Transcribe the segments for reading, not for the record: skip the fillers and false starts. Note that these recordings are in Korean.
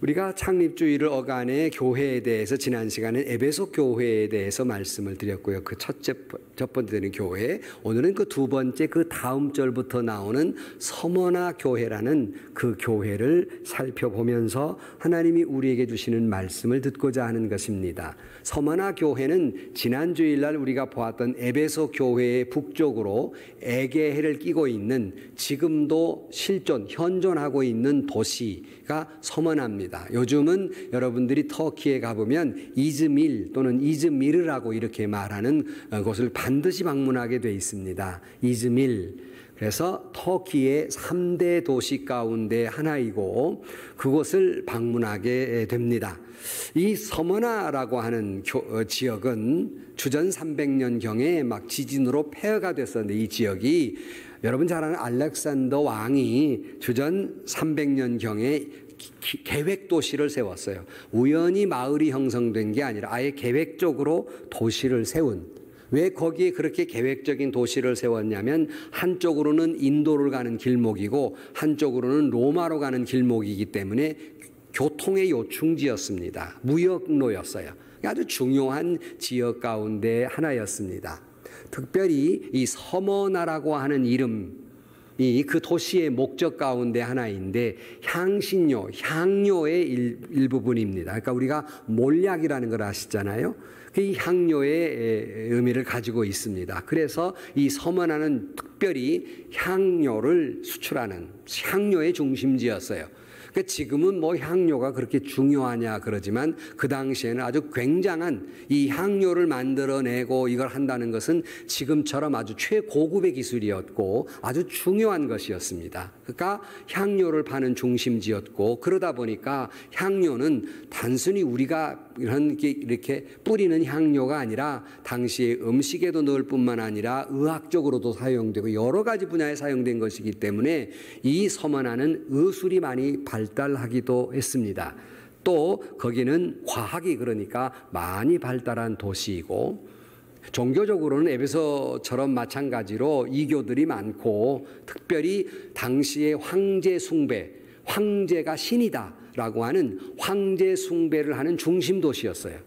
우리가 창립주의를 어간의 교회에 대해서 지난 시간에 에베소 교회에 대해서 말씀을 드렸고요. 그 첫 번째는 교회, 오늘은 그 두 번째 그 다음 절부터 나오는 서머나 교회라는 그 교회를 살펴보면서 하나님이 우리에게 주시는 말씀을 듣고자 하는 것입니다. 서머나 교회는 지난 주일날 우리가 보았던 에베소 교회의 북쪽으로 에게해를 끼고 있는 지금도 현존하고 있는 도시가 서머나입니다. 요즘은 여러분들이 터키에 가보면 이즈밀 또는 이즈미르라고 이렇게 말하는 곳을 반드시 방문하게 되어 있습니다. 이즈밀. 그래서 터키의 3대 도시 가운데 하나이고 그곳을 방문하게 됩니다. 이 서머나라고 하는 지역은 주전 300년경에 막 지진으로 폐허가 됐었는데 이 지역이 여러분 잘 아는 알렉산더 왕이 주전 300년경에 계획 도시를 세웠어요. 우연히 마을이 형성된 게 아니라 아예 계획적으로 도시를 세운. 왜 거기에 그렇게 계획적인 도시를 세웠냐면 한쪽으로는 인도를 가는 길목이고 한쪽으로는 로마로 가는 길목이기 때문에 교통의 요충지였습니다. 무역로였어요. 아주 중요한 지역 가운데 하나였습니다. 특별히 이 서머나라고 하는 이름이 그 도시의 목적 가운데 하나인데 향료의 일부분입니다. 그러니까 우리가 몰약이라는 걸 아시잖아요. 이 향료의 의미를 가지고 있습니다. 그래서 이 서머나는 특별히 향료를 수출하는 향료의 중심지였어요. 그러니까 지금은 뭐 향료가 그렇게 중요하냐 그러지만 그 당시에는 아주 굉장한 이 향료를 만들어내고 이걸 한다는 것은 지금처럼 아주 최고급의 기술이었고 아주 중요한 것이었습니다. 그러니까 향료를 파는 중심지였고 그러다 보니까 향료는 단순히 우리가 이렇게 뿌리는 향료가 아니라 당시에 음식에도 넣을 뿐만 아니라 의학적으로도 사용되고 여러 가지 분야에 사용된 것이기 때문에 이 서머나는 의술이 많이 발달하기도 했습니다. 또 거기는 과학이 그러니까 많이 발달한 도시이고 종교적으로는 에베소처럼 마찬가지로 이교들이 많고 특별히 당시의 황제 숭배, 황제가 신이다라고 하는 황제 숭배를 하는 중심 도시였어요.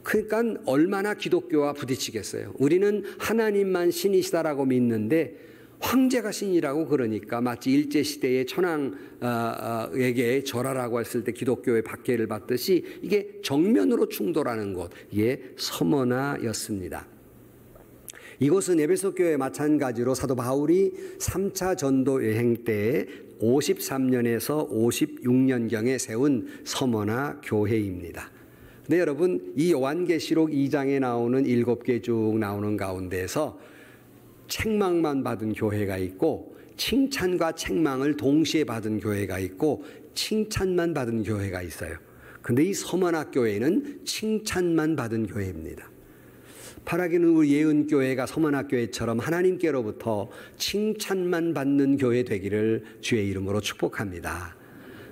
그러니까 얼마나 기독교와 부딪히겠어요. 우리는 하나님만 신이시다라고 믿는데 황제가 신이라고 그러니까 마치 일제시대의 천황에게 절하라고 했을 때 기독교의 박해를 받듯이 이게 정면으로 충돌하는 곳, 이게 서머나였습니다. 이곳은 에베소 교회 마찬가지로 사도 바울이 3차 전도 여행 때 53년에서 56년경에 세운 서머나 교회입니다. 근데 여러분 이 요한계시록 2장에 나오는 7개 쭉 나오는 가운데에서 책망만 받은 교회가 있고 칭찬과 책망을 동시에 받은 교회가 있고 칭찬만 받은 교회가 있어요. 근데 이 서머나 교회는 칭찬만 받은 교회입니다. 바라기는 우리 예은교회가 서머나 교회처럼 하나님께로부터 칭찬만 받는 교회 되기를 주의 이름으로 축복합니다.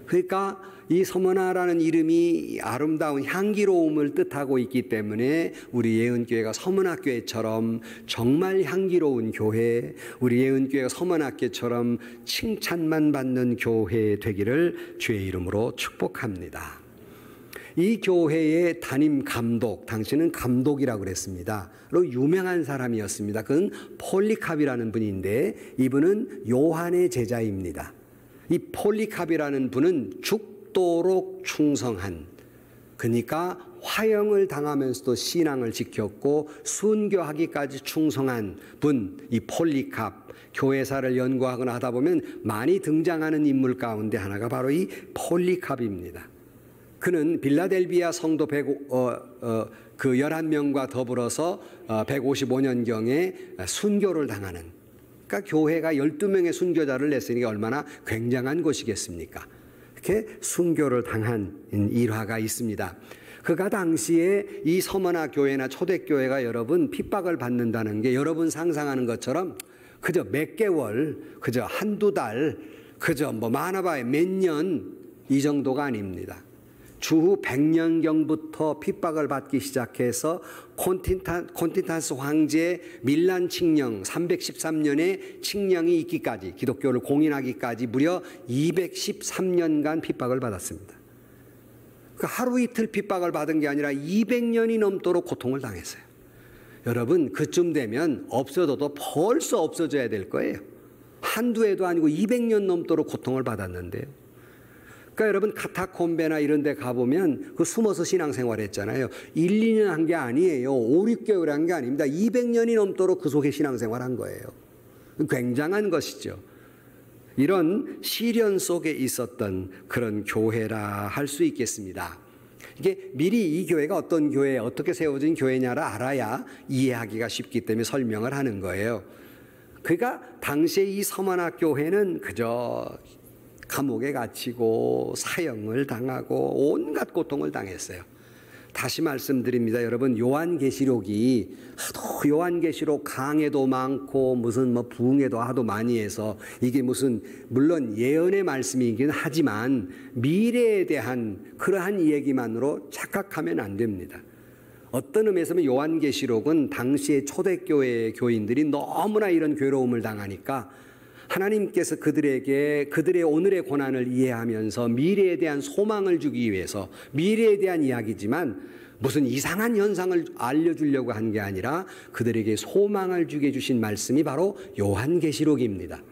그러니까 이 서머나라는 이름이 아름다운 향기로움을 뜻하고 있기 때문에 우리 예은교회가 서머나교회처럼 정말 향기로운 교회, 우리 예은교회가 서머나교회처럼 칭찬만 받는 교회 되기를 주의 이름으로 축복합니다. 이 교회의 담임 감독, 당시는 감독이라고 그랬습니다. 로 유명한 사람이었습니다. 그는 폴리캅이라는 분인데 이분은 요한의 제자입니다. 이 폴리캅이라는 분은 죽도록 충성한, 그러니까 화형을 당하면서도 신앙을 지켰고 순교하기까지 충성한 분, 이 폴리캅. 교회사를 연구하거나 하다 보면 많이 등장하는 인물 가운데 하나가 바로 이 폴리캅입니다. 그는 빌라델비아 성도 11명과 더불어서 155년경에 순교를 당하는, 그러니까 교회가 12명의 순교자를 냈으니 얼마나 굉장한 것이겠습니까? 이렇게 순교를 당한 일화가 있습니다. 그가 당시에 이 서머나 교회나 초대교회가 여러분 핍박을 받는다는 게 여러분 상상하는 것처럼 그저 몇 개월, 그저 한두 달, 그저 뭐 많아봐야 몇 년 이 정도가 아닙니다. 주후 100년경부터 핍박을 받기 시작해서 콘틴탄스 황제의 밀란 칙령 313년에 칙령이 있기까지, 기독교를 공인하기까지 무려 213년간 핍박을 받았습니다. 하루 이틀 핍박을 받은 게 아니라 200년이 넘도록 고통을 당했어요. 여러분, 그쯤 되면 없어져도 벌써 없어져야 될 거예요. 한두 해도 아니고 200년 넘도록 고통을 받았는데요. 그러니까 여러분, 카타콤베나 이런 데 가보면 그 숨어서 신앙생활 했잖아요. 1, 2년 한 게 아니에요. 5, 6개월 한 게 아닙니다. 200년이 넘도록 그 속에 신앙생활 한 거예요. 굉장한 것이죠. 이런 시련 속에 있었던 그런 교회라 할 수 있겠습니다. 이게 미리 이 교회가 어떤 교회, 어떻게 세워진 교회냐를 알아야 이해하기가 쉽기 때문에 설명을 하는 거예요. 그러니까 당시에 이 서머나 교회는 그저 감옥에 갇히고 사형을 당하고 온갖 고통을 당했어요. 다시 말씀드립니다. 여러분, 요한계시록이 하도 요한계시록 강해도 많고 무슨 부흥회도 하도 많이 해서 이게 무슨 물론 예언의 말씀이긴 하지만 미래에 대한 그러한 얘기만으로 착각하면 안 됩니다. 어떤 의미에서 요한계시록은 당시의 초대교회 교인들이 너무나 이런 괴로움을 당하니까 하나님께서 그들에게 그들의 오늘의 고난을 이해하면서 미래에 대한 소망을 주기 위해서 미래에 대한 이야기지만 무슨 이상한 현상을 알려주려고 한 게 아니라 그들에게 소망을 주게 주신 말씀이 바로 요한계시록입니다.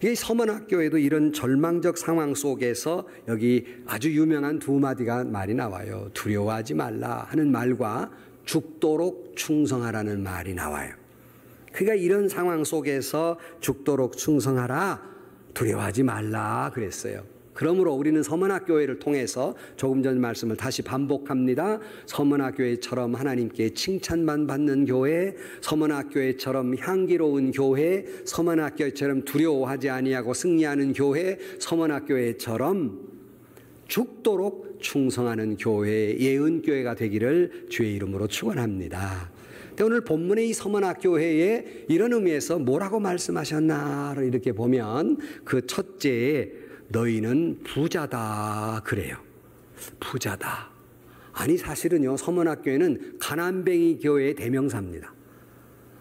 이 서머나교에도 이런 절망적 상황 속에서 여기 아주 유명한 두 마디가 말이 나와요. 두려워하지 말라 하는 말과 죽도록 충성하라는 말이 나와요. 그러니까 이런 상황 속에서 죽도록 충성하라, 두려워하지 말라 그랬어요. 그러므로 우리는 서머나교회를 통해서 조금 전 말씀을 다시 반복합니다. 서머나교회처럼 하나님께 칭찬만 받는 교회, 서머나교회처럼 향기로운 교회, 서머나교회처럼 두려워하지 아니하고 승리하는 교회, 서머나교회처럼 죽도록 충성하는 교회, 예은교회가 되기를 주의 이름으로 축원합니다. 오늘 본문의 이 서머나교회에 이런 의미에서 뭐라고 말씀하셨나를 이렇게 보면 그 첫째에 너희는 부자다 그래요. 부자다. 아니 사실은요, 서머나교회는 가난뱅이 교회의 대명사입니다.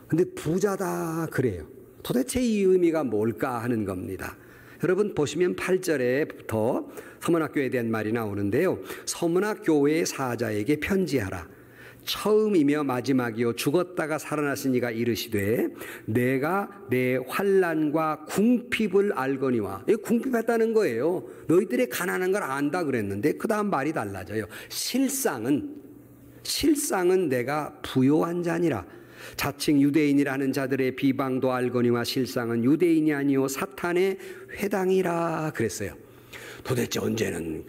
근데 부자다 그래요. 도대체 이 의미가 뭘까 하는 겁니다. 여러분 보시면 8절에부터 서머나교회에 대한 말이 나오는데요. 서머나교회의 사자에게 편지하라. 처음이며 마지막이요 죽었다가 살아나신 이가 이르시되 내가 내 환난과 궁핍을 알거니와. 궁핍했다는 거예요. 너희들의 가난한 걸 안다 그랬는데 그 다음 말이 달라져요. 실상은 내가 부요한 자니라. 자칭 유대인이라는 자들의 비방도 알거니와 실상은 유대인이 아니요 사탄의 회당이라 그랬어요. 도대체 언제는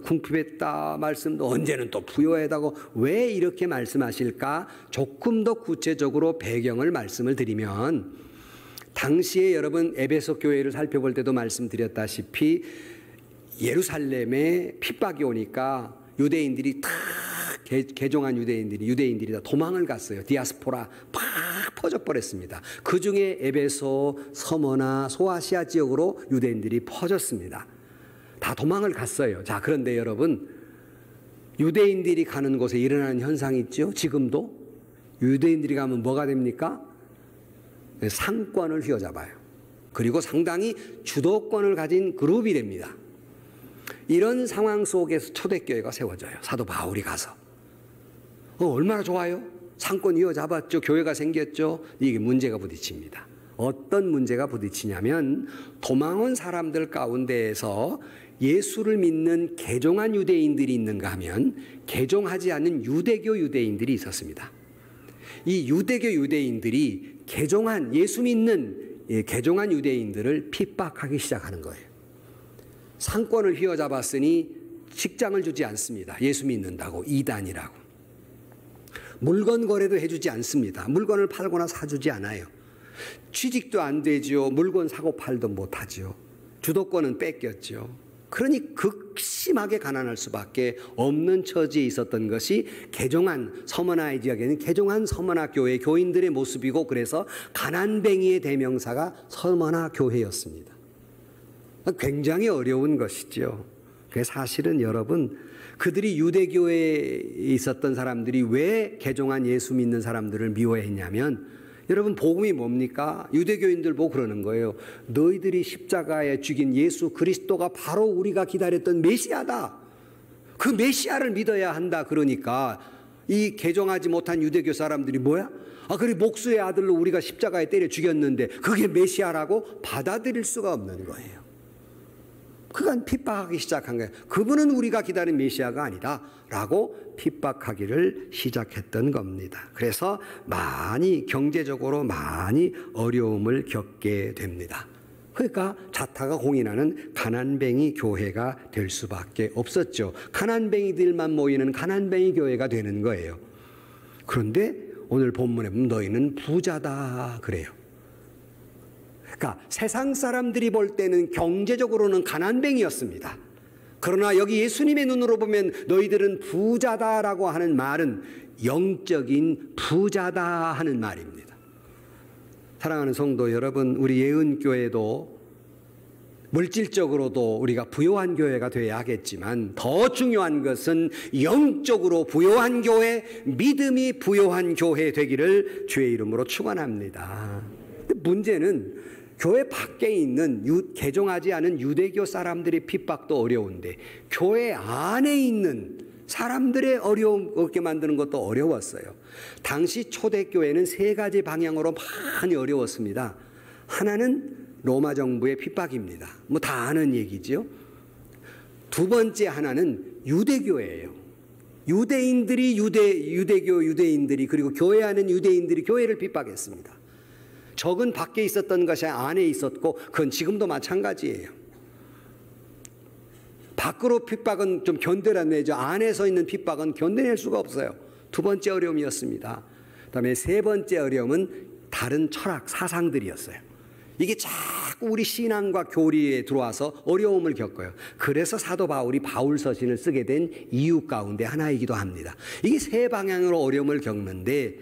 궁핍했다 말씀도 언제는 또 부요하다고 왜 이렇게 말씀하실까? 조금 더 구체적으로 배경을 말씀을 드리면 당시에 여러분 에베소 교회를 살펴볼 때도 말씀드렸다시피 예루살렘에 핍박이 오니까 유대인들이 다 개종한 유대인들이 다 도망을 갔어요. 디아스포라 팍 퍼져버렸습니다. 그 중에 에베소, 서머나, 소아시아 지역으로 유대인들이 퍼졌습니다. 다 도망을 갔어요. 자, 그런데 여러분, 유대인들이 가는 곳에 일어나는 현상이 있죠. 지금도 유대인들이 가면 뭐가 됩니까? 상권을 휘어잡아요. 그리고 상당히 주도권을 가진 그룹이 됩니다. 이런 상황 속에서 초대교회가 세워져요. 사도 바울이 가서. 얼마나 좋아요? 상권 휘어잡았죠. 교회가 생겼죠. 이게 문제가 부딪힙니다. 어떤 문제가 부딪히냐면 도망 온 사람들 가운데에서 예수를 믿는 개종한 유대인들이 있는가 하면 개종하지 않는 유대교 유대인들이 있었습니다. 이 유대교 유대인들이 예수 믿는 개종한 유대인들을 핍박하기 시작하는 거예요. 상권을 휘어잡았으니 직장을 주지 않습니다. 예수 믿는다고 이단이라고. 물건 거래도 해주지 않습니다. 물건을 팔거나 사주지 않아요. 취직도 안 되죠. 물건 사고 팔도 못하죠. 주도권은 뺏겼죠. 그러니 극심하게 가난할 수밖에 없는 처지에 있었던 것이 개종한 서머나의 지역에는 개종한 서머나 교회 교인들의 모습이고 그래서 가난뱅이의 대명사가 서머나 교회였습니다. 굉장히 어려운 것이죠. 그래서 사실은 여러분 그들이 유대교회에 있었던 사람들이 왜 개종한 예수 믿는 사람들을 미워했냐면 여러분 복음이 뭡니까? 유대교인들 보고 그러는 거예요. 너희들이 십자가에 죽인 예수 그리스도가 바로 우리가 기다렸던 메시아다. 그 메시아를 믿어야 한다 그러니까 이 개종하지 못한 유대교 사람들이 뭐야? 그래 목수의 아들로 우리가 십자가에 때려 죽였는데 그게 메시아라고 받아들일 수가 없는 거예요. 그간 핍박하기 시작한 거예요. 그분은 우리가 기다린 메시아가 아니다 라고 핍박하기를 시작했던 겁니다. 그래서 경제적으로 많이 어려움을 겪게 됩니다. 그러니까 자타가 공인하는 가난뱅이 교회가 될 수밖에 없었죠. 가난뱅이들만 모이는 가난뱅이 교회가 되는 거예요. 그런데 오늘 본문에 보면 너희는 부자다 그래요. 그러니까 세상 사람들이 볼 때는 경제적으로는 가난뱅이였습니다. 그러나 여기 예수님의 눈으로 보면 너희들은 부자다라고 하는 말은 영적인 부자다 하는 말입니다. 사랑하는 성도 여러분, 우리 예은교회도 물질적으로도 우리가 부요한 교회가 되어야 하겠지만 더 중요한 것은 영적으로 부요한 교회, 믿음이 부요한 교회 되기를 주의 이름으로 축원합니다. 문제는 교회 밖에 있는 개종하지 않은 유대교 사람들의 핍박도 어려운데 교회 안에 있는 사람들의 어려움 얻게 만드는 것도 어려웠어요. 당시 초대교회는 세 가지 방향으로 많이 어려웠습니다. 하나는 로마 정부의 핍박입니다. 다 아는 얘기죠. 두 번째 하나는 유대교예요. 유대인들이 그리고 교회 안에 유대인들이 교회를 핍박했습니다. 적은 밖에 있었던 것이 안에 있었고 그건 지금도 마찬가지예요. 밖으로 핍박은 좀 견뎌란 말이죠. 안에서 있는 핍박은 견뎌낼 수가 없어요. 두 번째 어려움이었습니다. 그다음에 세 번째 어려움은 다른 철학, 사상들이었어요. 이게 자꾸 우리 신앙과 교리에 들어와서 어려움을 겪어요. 그래서 사도 바울이 바울서신을 쓰게 된 이유 가운데 하나이기도 합니다. 이게 세 방향으로 어려움을 겪는데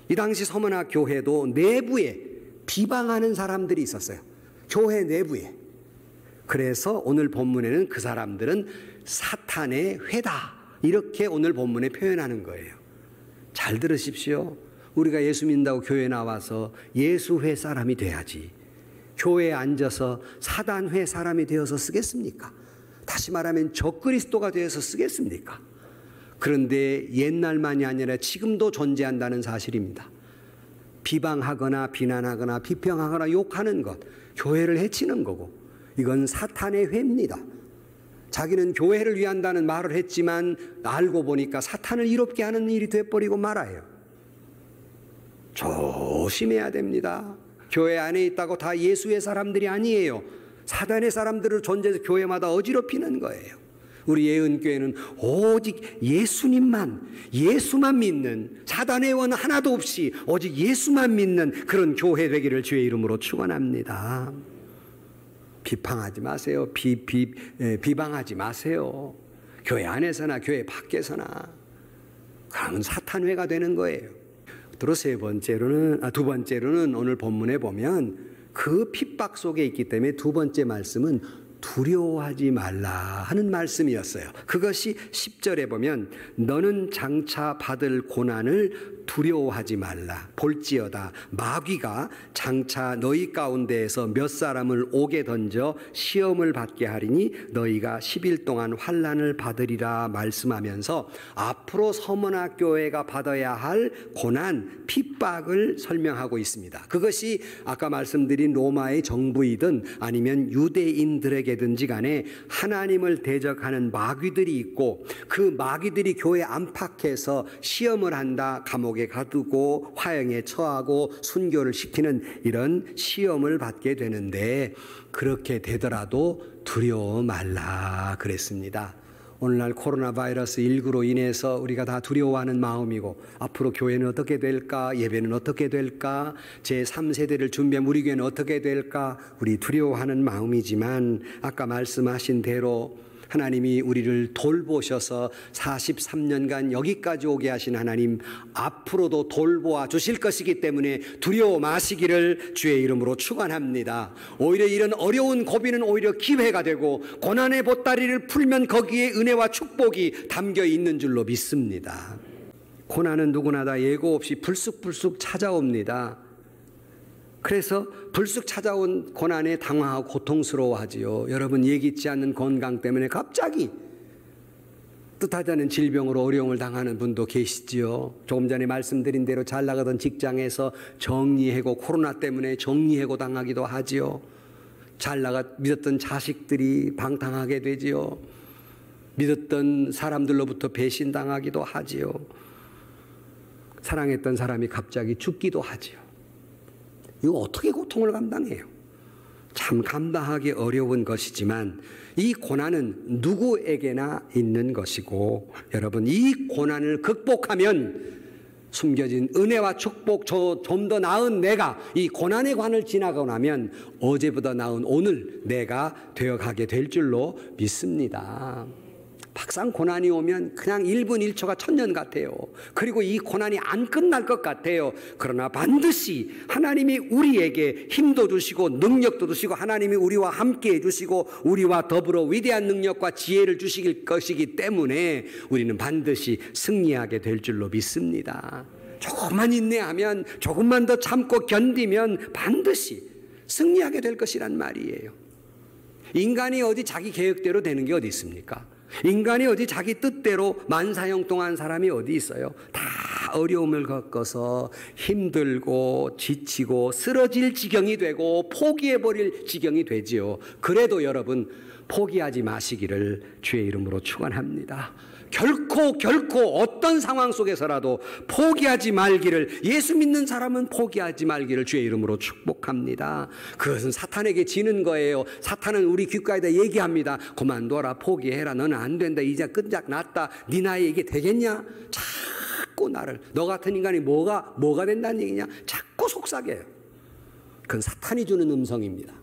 이 당시 서머나 교회도 내부에 비방하는 사람들이 있었어요. 교회 내부에. 그래서 오늘 본문에는 그 사람들은 사탄의 회다 이렇게 오늘 본문에 표현하는 거예요. 잘 들으십시오. 우리가 예수 믿는다고 교회 나와서 예수회 사람이 돼야지 교회에 앉아서 사단회 사람이 되어서 쓰겠습니까? 다시 말하면 적그리스도가 되어서 쓰겠습니까? 그런데 옛날만이 아니라 지금도 존재한다는 사실입니다. 비방하거나 비난하거나 비평하거나 욕하는 것, 교회를 해치는 거고 이건 사탄의 회입니다. 자기는 교회를 위한다는 말을 했지만 알고 보니까 사탄을 이롭게 하는 일이 돼버리고 말아요. 조심해야 됩니다. 교회 안에 있다고 다 예수의 사람들이 아니에요. 사단의 사람들을 존재해서 교회마다 어지럽히는 거예요. 우리 예은교회는 오직 예수만 믿는 사단의 원 하나도 없이 오직 예수만 믿는 그런 교회 되기를 주의 이름으로 축원합니다. 비방하지 마세요. 비방하지 마세요. 교회 안에서나 교회 밖에서나. 그러면 사탄회가 되는 거예요. 두 번째로는 오늘 본문에 보면 그 핍박 속에 있기 때문에 두 번째 말씀은 두려워하지 말라 하는 말씀이었어요. 그것이 10절에 보면 너는 장차 받을 고난을 두려워하지 말라. 볼지어다 마귀가 장차 너희 가운데에서 몇 사람을 옥에 던져 시험을 받게 하리니 너희가 10일 동안 환난을 받으리라 말씀하면서 앞으로 서머나 교회가 받아야 할 고난, 핍박을 설명하고 있습니다. 그것이 아까 말씀드린 로마의 정부이든 아니면 유대인들에게 든지 간에 하나님을 대적하는 마귀들이 있고 그 마귀들이 교회 안팎에서 시험을 한다, 감옥에 가두고 화형에 처하고 순교를 시키는 이런 시험을 받게 되는데 그렇게 되더라도 두려워 말라 그랬습니다. 오늘날 코로나 바이러스 19로 인해서 우리가 다 두려워하는 마음이고 앞으로 교회는 어떻게 될까, 예배는 어떻게 될까, 제3세대를 준비한 우리 교회는 어떻게 될까, 우리 두려워하는 마음이지만 아까 말씀하신 대로 하나님이 우리를 돌보셔서 43년간 여기까지 오게 하신 하나님 앞으로도 돌보아 주실 것이기 때문에 두려워 마시기를 주의 이름으로 축원합니다. 오히려 이런 어려운 고비는 오히려 기회가 되고 고난의 보따리를 풀면 거기에 은혜와 축복이 담겨 있는 줄로 믿습니다. 고난은 누구나 다 예고 없이 불쑥불쑥 찾아옵니다. 그래서 불쑥 찾아온 고난에 당황하고 고통스러워하지요. 여러분 예기치 않는 건강 때문에 갑자기 뜻하지 않은 질병으로 어려움을 당하는 분도 계시지요. 조금 전에 말씀드린 대로 잘 나가던 직장에서 정리해고, 코로나 때문에 정리해고 당하기도 하지요. 믿었던 자식들이 방탕하게 되지요. 믿었던 사람들로부터 배신당하기도 하지요. 사랑했던 사람이 갑자기 죽기도 하지요. 이거 어떻게 고통을 감당해요? 참 감당하기 어려운 것이지만 이 고난은 누구에게나 있는 것이고, 여러분, 이 고난을 극복하면 숨겨진 은혜와 축복, 좀 더 나은 내가, 이 고난의 관을 지나가고 나면 어제보다 나은 오늘 내가 되어가게 될 줄로 믿습니다. 막상 고난이 오면 그냥 1분 1초가 천년 같아요. 그리고 이 고난이 안 끝날 것 같아요. 그러나 반드시 하나님이 우리에게 힘도 주시고 능력도 주시고, 하나님이 우리와 함께 해주시고 우리와 더불어 위대한 능력과 지혜를 주실 것이기 때문에 우리는 반드시 승리하게 될 줄로 믿습니다. 조금만 인내하면, 조금만 더 참고 견디면 반드시 승리하게 될 것이란 말이에요. 인간이 어디 자기 계획대로 되는 게 어디 있습니까? 인간이 어디 자기 뜻대로 만사형통한 사람이 어디 있어요? 다 어려움을 겪어서 힘들고 지치고 쓰러질 지경이 되고 포기해버릴 지경이 되지요. 그래도 여러분, 포기하지 마시기를 주의 이름으로 축원합니다. 결코 어떤 상황 속에서라도 포기하지 말기를, 예수 믿는 사람은 포기하지 말기를 주의 이름으로 축복합니다. 그것은 사탄에게 지는 거예요. 사탄은 우리 귓가에다 얘기합니다. 그만둬라, 포기해라, 너는 안 된다, 이제 끈적 났다, 네 나이에 이게 되겠냐? 자꾸 나를, 너 같은 인간이 뭐가 된다는 얘기냐? 자꾸 속삭여요. 그건 사탄이 주는 음성입니다.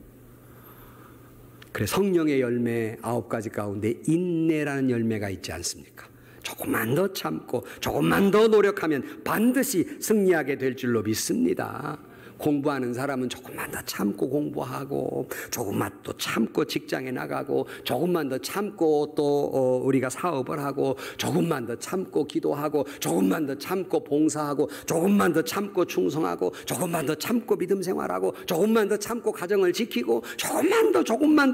그래, 성령의 열매 9가지 가운데 인내라는 열매가 있지 않습니까? 조금만 더 참고 조금만 더 노력하면 반드시 승리하게 될 줄로 믿습니다. 공부하는 사람은 조금만 더 참고 공부하고, 조금만 더 참고 직장에 나가고, 조금만 더 참고 또 우리가 사업을 하고, 조금만 더 참고 기도하고, 조금만 더 참고 봉사하고, 조금만 더 참고 충성하고, 조금만 더 참고 믿음 생활하고, 조금만 더 참고 가정을 지키고, 조금만 더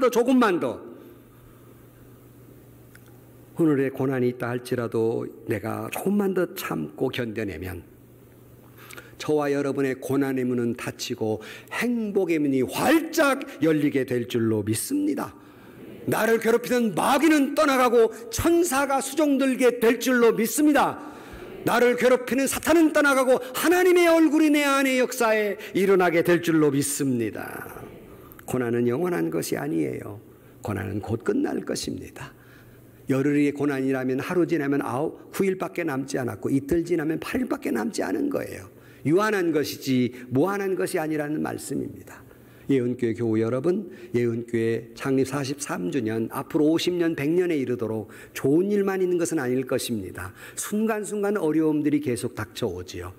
오늘의 고난이 있다 할지라도 내가 조금만 더 참고 견뎌내면 저와 여러분의 고난의 문은 닫히고 행복의 문이 활짝 열리게 될 줄로 믿습니다. 나를 괴롭히던 마귀는 떠나가고 천사가 수종들게 될 줄로 믿습니다. 나를 괴롭히는 사탄은 떠나가고 하나님의 얼굴이 내 안의 역사에 일어나게 될 줄로 믿습니다. 고난은 영원한 것이 아니에요. 고난은 곧 끝날 것입니다. 열흘의 고난이라면 하루 지나면 9일밖에 남지 않았고, 이틀 지나면 8일밖에 남지 않은 거예요. 유한한 것이지 무한한 것이 아니라는 말씀입니다. 예은교회 교우 여러분, 예은교회 창립 43주년, 앞으로 50년, 100년에 이르도록 좋은 일만 있는 것은 아닐 것입니다. 순간순간 어려움들이 계속 닥쳐오지요.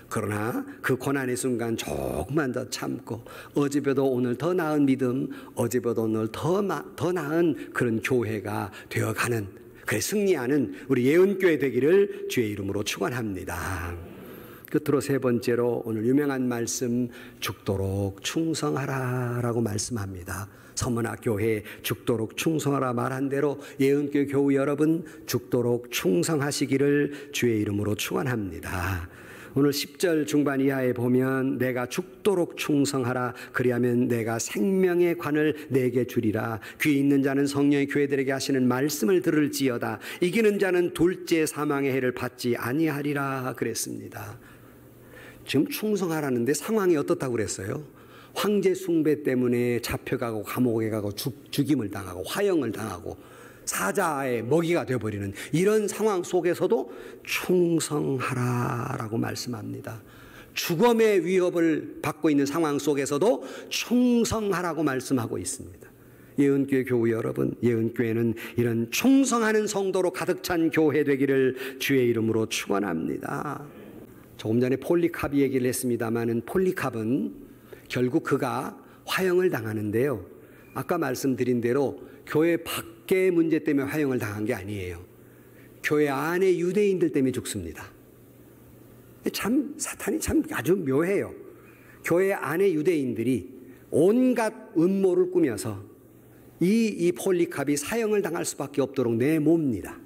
그러나 그 고난의 순간 조금만 더 참고, 어제보다 오늘 더 나은 믿음, 어제보다 오늘 더 나은 그런 교회가 되어가는, 그래 승리하는 우리 예은교회 되기를 주의 이름으로 축원합니다. 끝으로 세 번째로 오늘 유명한 말씀, 죽도록 충성하라 라고 말씀합니다. 서문화 교회 죽도록 충성하라 말한 대로 예은교회 교우 여러분, 죽도록 충성하시기를 주의 이름으로 축원합니다. 오늘 10절 중반 이하에 보면 내가 죽도록 충성하라, 그리하면 내가 생명의 관을 내게 주리라. 귀 있는 자는 성령의 교회들에게 하시는 말씀을 들을지어다. 이기는 자는 둘째 사망의 해를 받지 아니하리라 그랬습니다. 지금 충성하라는데 상황이 어떻다고 그랬어요? 황제 숭배 때문에 잡혀가고 감옥에 가고 죽임을 당하고 화형을 당하고 사자의 먹이가 되어버리는 이런 상황 속에서도 충성하라라고 말씀합니다. 죽음의 위협을 받고 있는 상황 속에서도 충성하라고 말씀하고 있습니다. 예은교회 교우 여러분, 예은교회는 이런 충성하는 성도로 가득 찬 교회 되기를 주의 이름으로 축원합니다. 조금 전에 폴리캅 얘기를 했습니다마는, 폴리캅은 결국 그가 화형을 당하는데요, 아까 말씀드린 대로 교회 밖의 문제 때문에 화형을 당한 게 아니에요. 교회 안에 유대인들 때문에 죽습니다. 참 사탄이 참 아주 묘해요. 교회 안에 유대인들이 온갖 음모를 꾸며서 이 폴리캅이 사형을 당할 수밖에 없도록 내몹니다.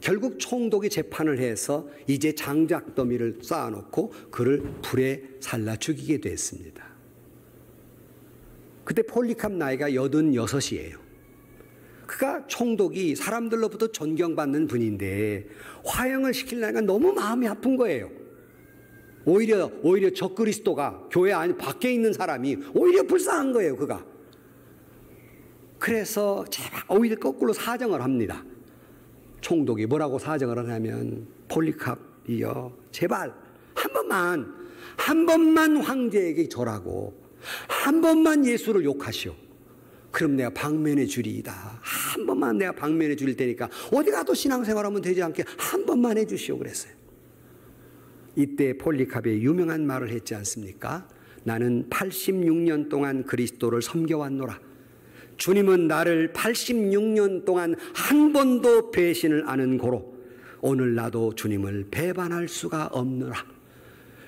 결국 총독이 재판을 해서 이제 장작 더미를 쌓아놓고 그를 불에 살라 죽이게 됐습니다. 그때 폴리캅 나이가 86이에요. 그가 총독이 사람들로부터 존경받는 분인데 화형을 시키려니까 너무 마음이 아픈 거예요. 오히려 적그리스도가 교회 안에 밖에 있는 사람이 오히려 불쌍한 거예요, 그가. 그래서 제발 오히려 거꾸로 사정을 합니다. 총독이 뭐라고 사정을 하냐면, 폴리캅이여, 제발 한 번만 황제에게 절하고 한 번만 예수를 욕하시오. 그럼 내가 방면해 주리이다. 한 번만 내가 방면해 줄 테니까 어디 가도 신앙생활하면 되지 않게 한 번만 해 주시오 그랬어요. 이때 폴리캅이 유명한 말을 했지 않습니까? 나는 86년 동안 그리스도를 섬겨왔노라. 주님은 나를 86년 동안 한 번도 배신을 안 고로 오늘 나도 주님을 배반할 수가 없노라.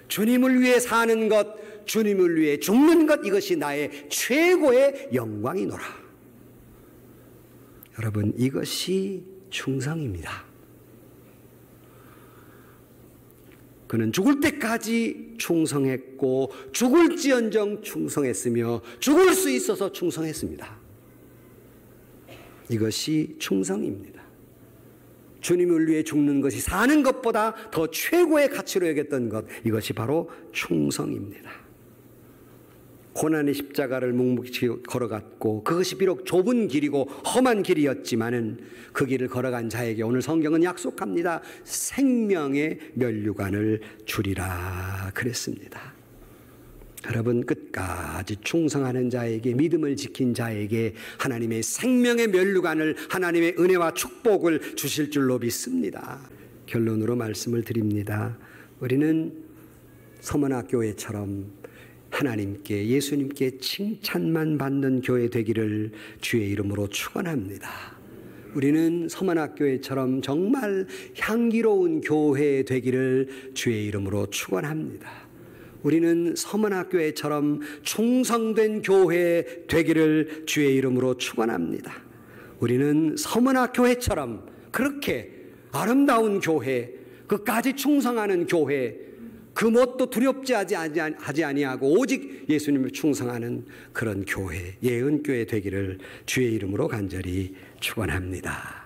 주님을 위해 사는 것, 주님을 위해 죽는 것, 이것이 나의 최고의 영광이노라. 여러분, 이것이 충성입니다. 그는 죽을 때까지 충성했고 죽을지언정 충성했으며 죽을 수 있어서 충성했습니다. 이것이 충성입니다. 주님을 위해 죽는 것이 사는 것보다 더 최고의 가치로 여겼던 것, 이것이 바로 충성입니다. 고난의 십자가를 묵묵히 걸어갔고 그것이 비록 좁은 길이고 험한 길이었지만은 그 길을 걸어간 자에게 오늘 성경은 약속합니다. 생명의 면류관을 주리라 그랬습니다. 여러분, 끝까지 충성하는 자에게, 믿음을 지킨 자에게 하나님의 생명의 면류관을, 하나님의 은혜와 축복을 주실 줄로 믿습니다. 결론으로 말씀을 드립니다. 우리는 서머나 교회처럼 하나님께, 예수님께 칭찬만 받는 교회 되기를 주의 이름으로 축원합니다. 우리는 서머나 교회처럼 정말 향기로운 교회 되기를 주의 이름으로 축원합니다. 우리는 서머나 교회처럼 충성된 교회 되기를 주의 이름으로 축원합니다. 우리는 서머나 교회처럼 그렇게 아름다운 교회, 끝까지 충성하는 교회, 그 뭣도 두렵지 하지 아니하고 오직 예수님을 충성하는 그런 교회, 예언교회 되기를 주의 이름으로 간절히 축원합니다.